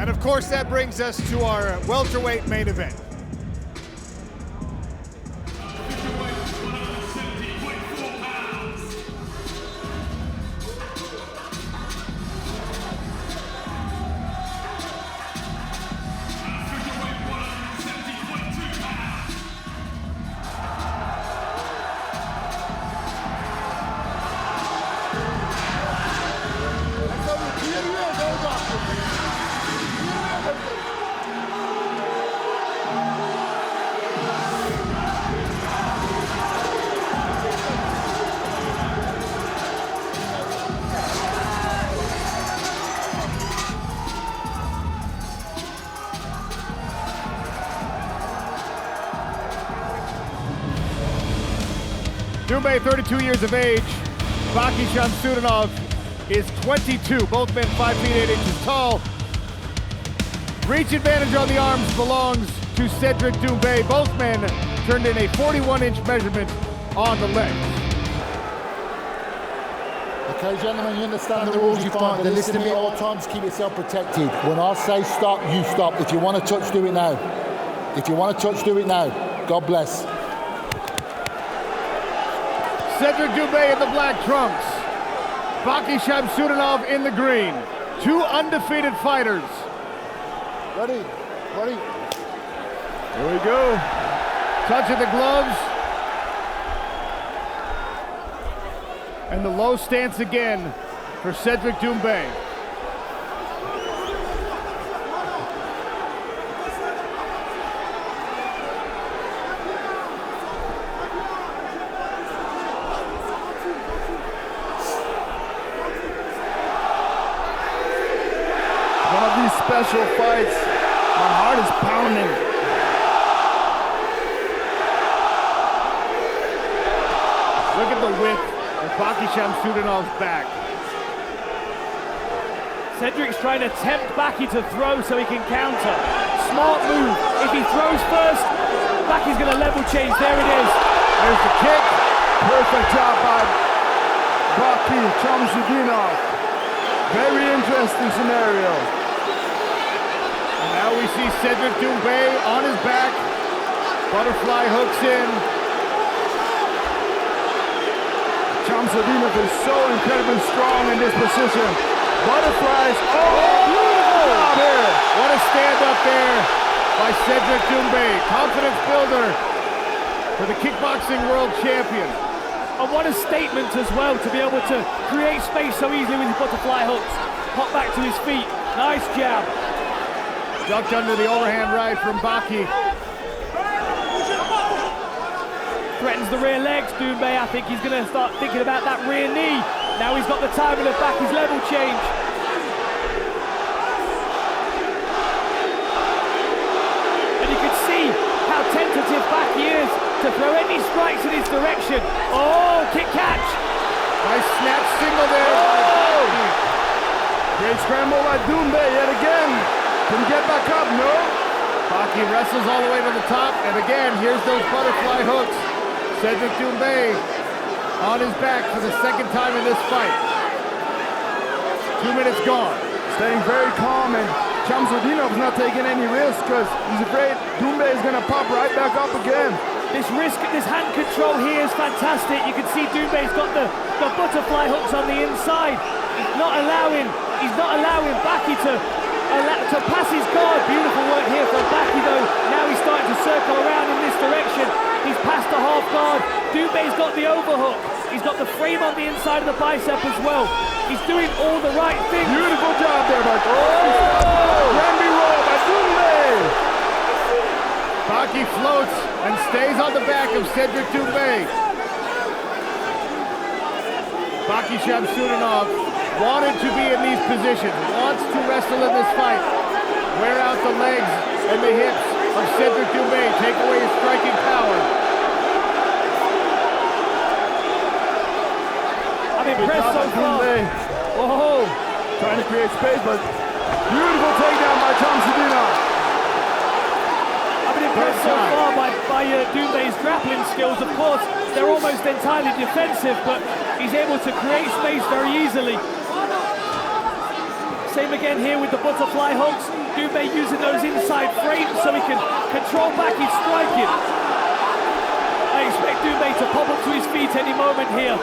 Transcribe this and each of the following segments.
And of course, that brings us to our welterweight main event. Doumbé, 32 years of age. 𝗘𝗨𝗥𝗢𝗣𝗘 Chamsoudinov is 22. Both men 5 feet 8 inches tall. Reach advantage on the arms belongs to Cédric Doumbé. Both men turned in a 41-inch measurement on the legs. Okay, gentlemen, you understand the rules, you find, but listen to me at all times, keep yourself protected. When I say stop, you stop. If you want to touch, do it now. If you want to touch, do it now. God bless. Cédric Doumbé in the black trunks. 𝗘𝗨𝗥𝗢𝗣𝗘 Chamsoudinov in the green. Two undefeated fighters. Ready, ready. Here we go. Touch of the gloves. And the low stance again for Cédric Doumbé. One of these special fights, my heart is pounding. Look at the width of 𝗘𝗨𝗥𝗢𝗣𝗘 Chamsoudinov's back. Cédric's trying to tempt Baki to throw so he can counter. Smart move. If he throws first, Baki's going to level change. There it is. There's the kick. Perfect job by 𝗘𝗨𝗥𝗢𝗣𝗘 Chamsoudinov. Very interesting scenario. And now we see Cédric Doumbé on his back. Butterfly hooks in. Chamsoudinov is so incredibly strong in this position. Butterflies. Oh, beautiful job here. What a stand up there by Cédric Doumbé. Confidence builder for the kickboxing world champion. And what a statement as well to be able to create space so easily with his butterfly hooks. Pop back to his feet. Nice jab. Ducked under the overhand right from Baki. Threatens the rear legs, Doumbé. I think he's going to start thinking about that rear knee. Now he's got the timing of Baki's level change. And you can see how tentative Baki is to throw any strikes in his direction. Oh, kick catch. Nice snap single there. Oh! Great scramble by Doumbé yet again. Can he get back up? No. Baki wrestles all the way to the top, and again, here's those butterfly hooks. Cédric Doumbé on his back for the second time in this fight. 2 minutes gone. Staying very calm, and Chamsoudinov's not taking any risks because he's afraid Doumbé is going to pop right back up again. This hand control here is fantastic. You can see Doumbé's got the butterfly hooks on the inside. He's not allowing Baki to pass his guard. Beautiful work here from Baki though. Now he's starting to circle around in this direction. He's passed the half guard. Doumbé's got the overhook. He's got the frame on the inside of the bicep as well. He's doing all the right things. Beautiful job there by Granby roll by Doumbé. Baki floats and stays on the back of Cédric Doumbé. 𝗘𝗨𝗥𝗢𝗣𝗘 Chamsoudinov wanted to be in these positions, wants to wrestle in this fight. Wear out the legs and the hips of Cédric Doumbé, take away his striking power. I'm impressed so far. Oh, trying to create space, but beautiful takedown by Chamsoudinov. I've been impressed so far by Doumbé's grappling skills. Of course, they're almost entirely defensive, but he's able to create space very easily. Same again here with the butterfly hooks. Doumbé using those inside frames so he can control Baki's striking. I expect Doumbé to pop up to his feet any moment here.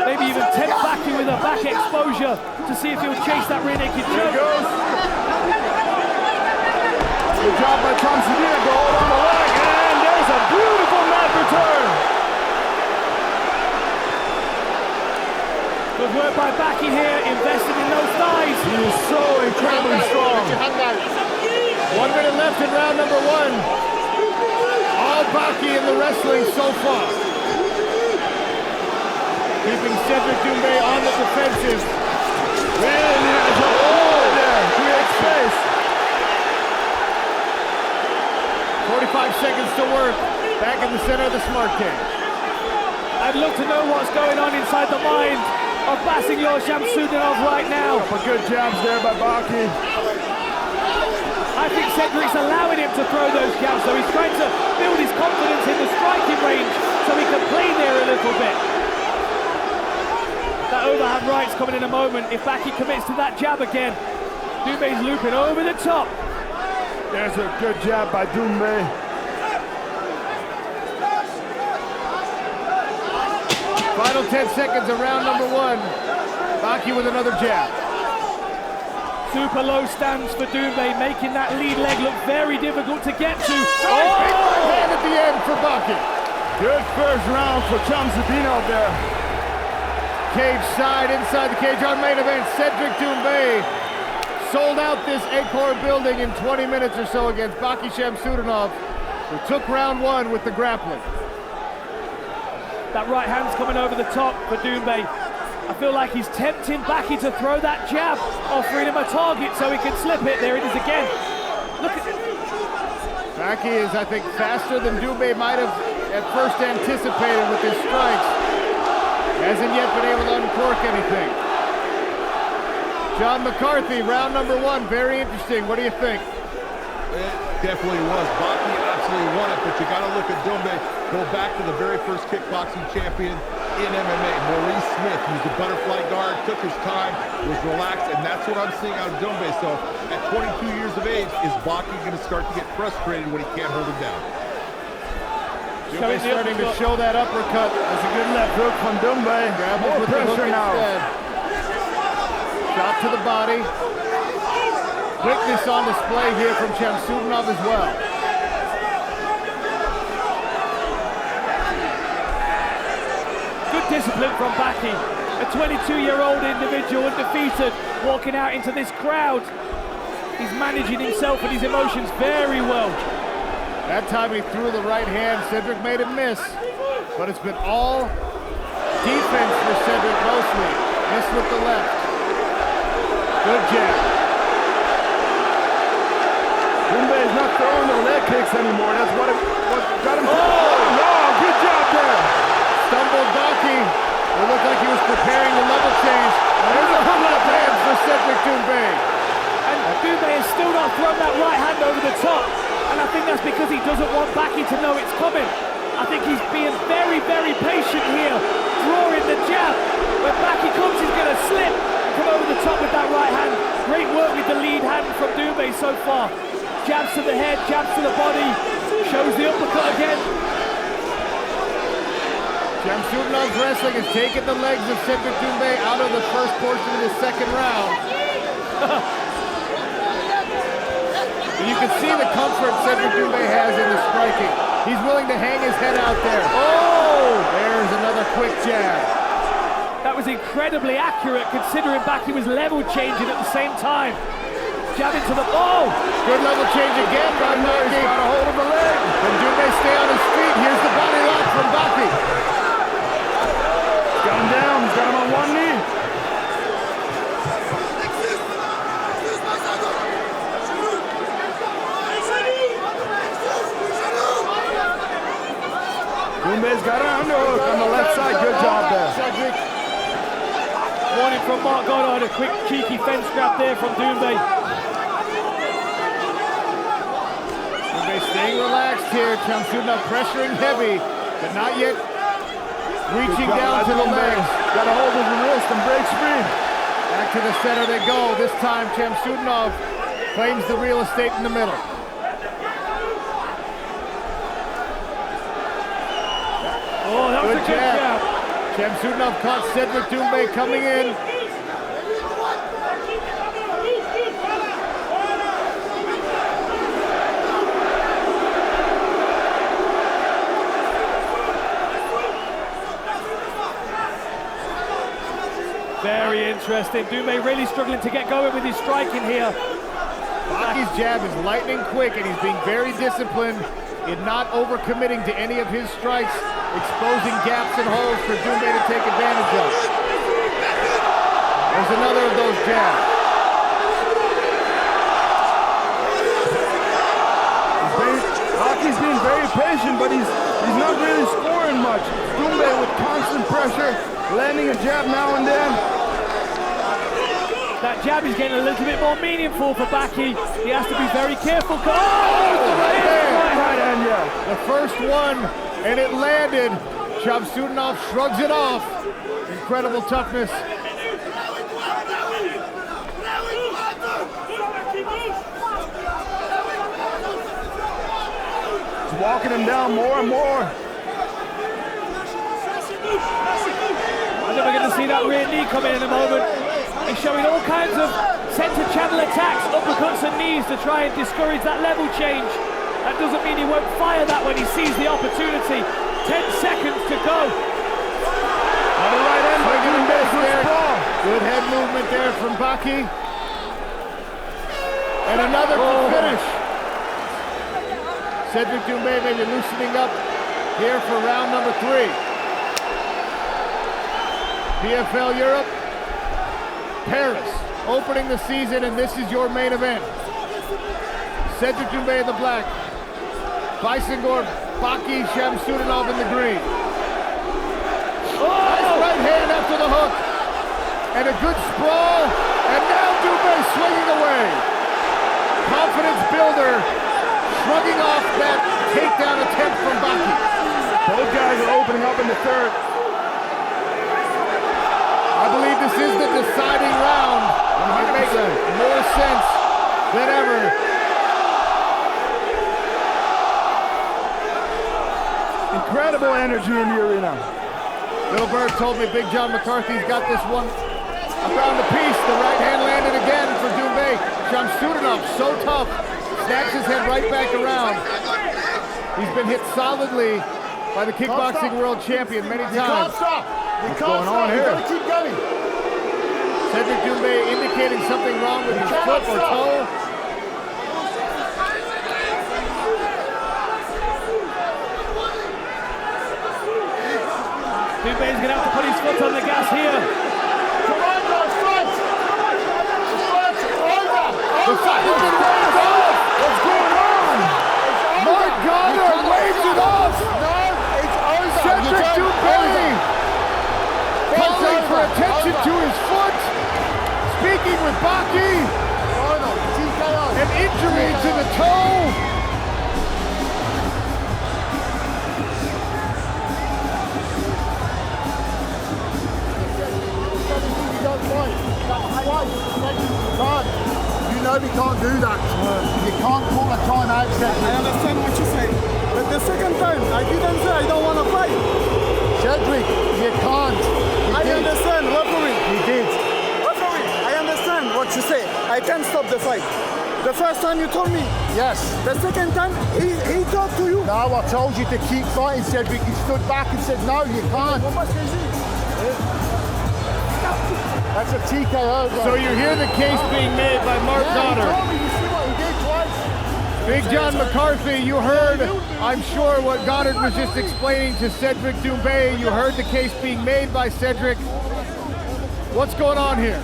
Maybe even tempt Baki with a back exposure to see if he'll chase that rear naked choke. Good job by Chamsoudinov to hold on the leg, and there's a beautiful mat return. Good work by Baki here, invested in those thighs. He is so incredibly strong. 1 minute left in round number 1. All Baki in the wrestling so far. Keeping Cédric Doumbé on the defensive. Really has a hold there. Creates space. 45 seconds to work. Back in the center of the smart cage. I'd love to know what's going on inside the mind of Baissangour Chamsoudinov right now. Couple good jabs there by Baki. I think Cédric's allowing him to throw those jabs, so he's trying to build his confidence in the striking range so he can play there a little bit. That overhand right's coming in a moment. If Baki commits to that jab again, Doumbé's looping over the top. There's a good jab by Doumbé. Final 10 seconds of round number 1. Baki with another jab. Super low stance for Doumbé, making that lead leg look very difficult to get to. Big right hand at the end for Baki. Good first round for Chamsoudinov there. Cage side, inside the cage on main event. Cédric Doumbé sold out this 𝗟𝗘𝗥𝗢𝗣𝗘 building in 20 minutes or so against Baissangour Chamsoudinov, who took round 1 with the grappling. That right hand's coming over the top for Doumbé. I feel like he's tempting Baki to throw that jab, offering him a target so he can slip it. There it is again. Look at it. Baki is, I think, faster than Doumbé might have at first anticipated with his strikes. Hasn't yet been able to uncork anything. John McCarthy, round number 1, very interesting. What do you think? It definitely was. Baki absolutely won it, but you got to look at Doumbé. Go back to the very first kickboxing champion in MMA, Maurice Smith. Used a butterfly guard, took his time, was relaxed, and that's what I'm seeing out of Doumbé. So at 22 years of age, is Baki going to start to get frustrated when he can't hold him down? Doumbé starting to show that uppercut. That's a good left hook from Doumbé. More With the hook pressure now. instead. Shot to the body. Quickness on display here from Chamsoudinov as well. Good discipline from Baki. A 22-year-old individual undefeated walking out into this crowd. He's managing himself and his emotions very well. That time he threw the right hand. Cédric made it miss. But it's been all defense for Cédric mostly. Missed with the left. Good jab. Doumbé is not throwing the leg kicks anymore. That's what got him. No, good job there. Stumbled Baki. It looked like he was preparing the level change. There's a hook left hand for Cédric Doumbé. And Doumbé has still not thrown that right hand over the top. And I think that's because he doesn't want Baki to know it's coming. I think he's being very, very patient here, drawing the jab. When Baki comes, he's going to slip and come over the top with that right hand. Great work with the lead hand from Doumbé so far. Jabs to the head, jabs to the body. Shows the uppercut again. Chamsoudinov's wrestling has taken the legs of Cédric Doumbé out of the first portion of the second round. And you can see the comfort Cédric Doumbé has in the striking. He's willing to hang his head out there. Oh! There's another quick jab. That was incredibly accurate considering Baki was level changing at the same time. Jab into the ball. Good level change again by Baki. Got a hold of the leg. Can Doumbé stay on his feet? Here's the body lock from Baki. Got him down. He's got him on one knee. Doumbé's got an underhook on the left side. Good job there. Cédric. Warning from Mark Goddard. A quick cheeky fence grab there from Doumbé. Doumbé staying relaxed here. Chamsoudinov pressuring heavy, but not yet reaching down to the legs. Got a hold of the wrist and breaks free. Back to the center they go. This time Chamsoudinov claims the real estate in the middle. Oh, that was a good jab. Chamsoudinov caught Cédric Doumbé coming in. Very interesting. Doumbé really struggling to get going with his striking here. Baki's jab is lightning quick, and he's being very disciplined in not overcommitting to any of his strikes, exposing gaps and holes for Doumbé to take advantage of. There's another of those jabs. Baki's being very patient, but he's not really scoring much. Doumbé with constant pressure, landing a jab now and then. That jab is getting a little bit more meaningful for Baki. He has to be very careful. Oh, right hand, yeah. The first one, and it landed. Chamsoudinov shrugs it off. Incredible toughness. He's walking him down more and more. I think we're going to see that rear knee come in a moment. He's showing all kinds of center channel attacks, uppercuts and knees to try and discourage that level change. That doesn't mean he won't fire that when he sees the opportunity. 10 seconds to go. On the right end, good head movement there from Baki. And another finish. Cédric Doumbé maybe loosening up here for round number 3. PFL Europe, Paris, opening the season, and this is your main event. Cédric Doumbé in the black, Baissangour Chamsoudinov in the green. Nice right hand after the hook, and a good sprawl, and now Doumbé swinging away. Confidence builder, shrugging off that takedown attempt from Baki. Both guys are opening up in the third. I believe this is the deciding round. It makes more sense than ever. Incredible energy in the arena. Little Bird told me Big John McCarthy's got this one around the piece. The right hand landed again for Doumbé. Chamsoudinov, so tough, snaps his head right back around. He's been hit solidly by the kickboxing world champion many times. What's going on here? You gotta keep going. Cédric Doumbé indicating something wrong with his foot or toe. Doumbé's gonna have to put his foot on the gas here. Come on, guys, fight! The fight has been waved off! What's going on? Mark Goddard waves it off! No, it's over. Cédric Doumbé calling for attention to his foot. Speaking with Baki. An injury to the toe. You know we can't do that. You can't call a time out. I understand what you say. But the second time, I didn't say I don't want to fight. Cédric, you can't. I understand, referee. You did. Referee, I understand what you say. I can't stop the fight. The first time you told me. Yes. The second time, he talked to you. No, I told you to keep fighting, Cédric. You stood back and said, no, you can't. That's a TKO, bro. So you hear the case being made by Mark Goddard. He told me, you see what he did twice. Big John McCarthy, you heard, I'm sure, what Goddard was just explaining to Cédric Doumbé. You heard the case being made by Cédric. What's going on here?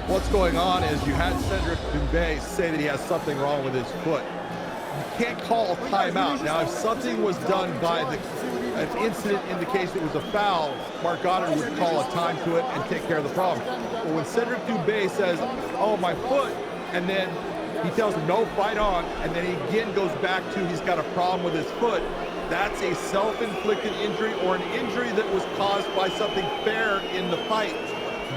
What's going on is you had Cédric Doumbé say that he has something wrong with his foot. You can't call a timeout. Now, if something was done by an incident in the case that was a foul, Mark Goddard would call a time to it and take care of the problem. But when Cédric Doumbé says, oh, my foot, and then he tells him, no, fight on, and then he again goes back to he's got a problem with his foot, that's a self-inflicted injury or an injury that was caused by something fair in the fight.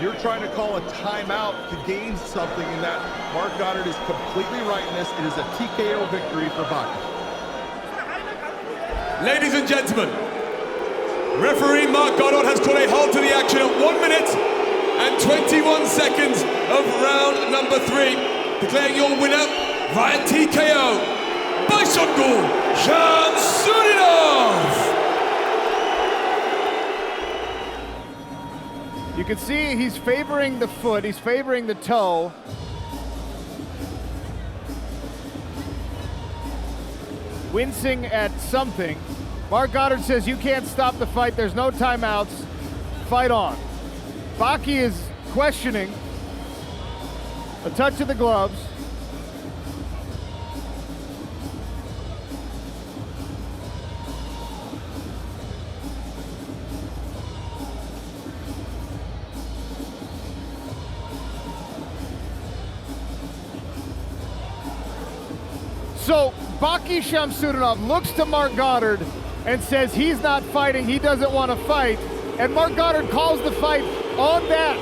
You're trying to call a timeout to gain something in that. Marc Goddard is completely right in this. It is a TKO victory for Baki. Ladies and gentlemen, referee Marc Goddard has called a halt to the action at 1 minute and 21 seconds of round number 3, declaring your winner via TKO, Baissangour Chamsoudinov. You can see he's favoring the foot, he's favoring the toe. Wincing at something. Marc Goddard says you can't stop the fight, there's no timeouts, fight on. Baki is questioning a touch of the gloves. So Baki Chamsoudinov looks to Marc Goddard and says he's not fighting, he doesn't want to fight, and Marc Goddard calls the fight on that.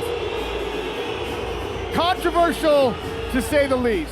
Controversial, to say the least.